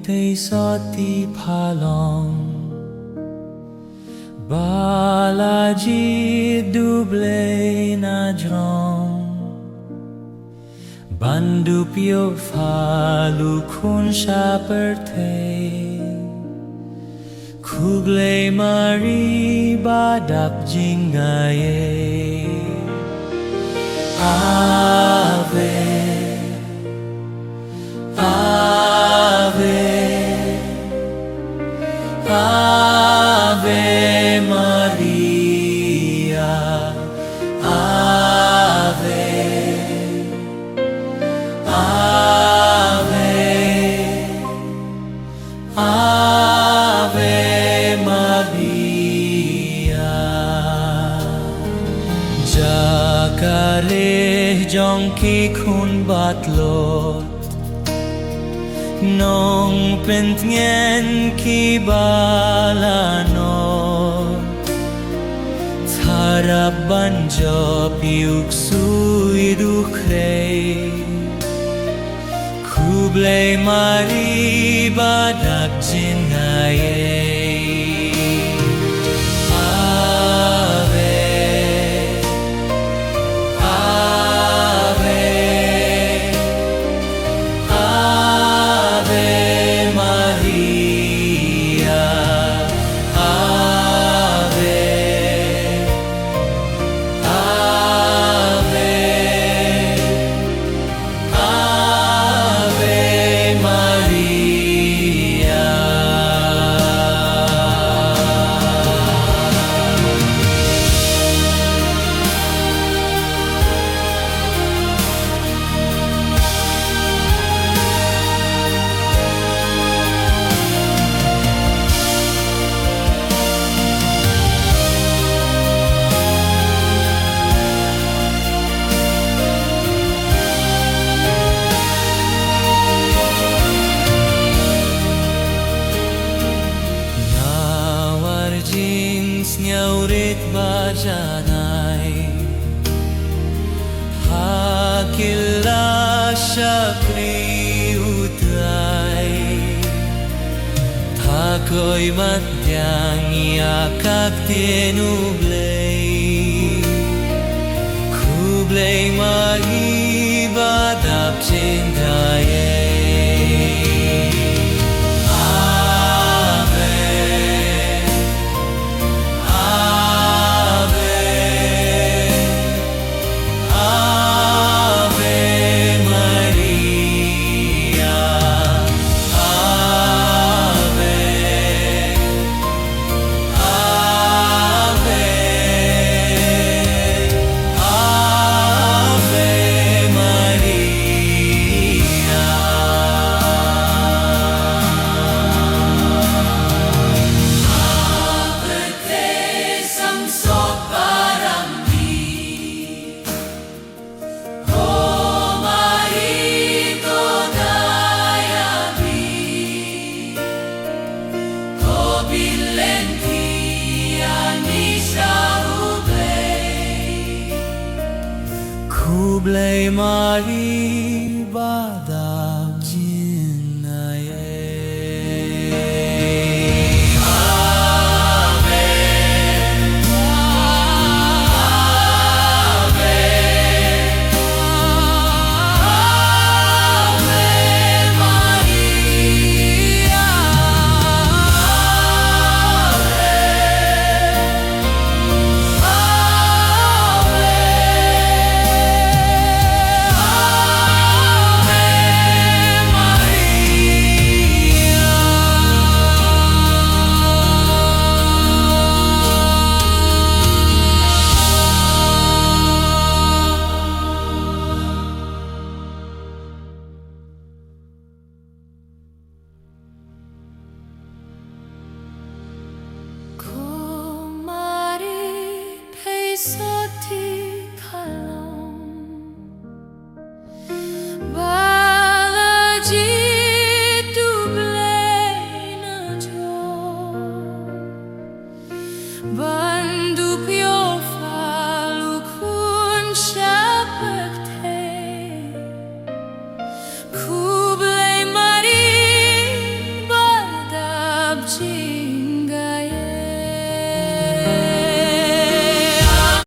Theisotti Phalong Balaji doublé na drong Bandupyo Phah lukun shaperte Kugle mari badap jingaye Ave Ave Ave Maria Ave Ave Ave Maria Jakare jongki kun batlot Nong pentngen ki balanot Tharap banjo piuk sui dukre Kuble mari badak jingaye Nyaurit bajanai Hakila syakri utai Takoi matyang yakak tinublay Kublay mari badap cintaye Kublai mari badap jinnaye Theisotti Phalong Balaji doublé na drong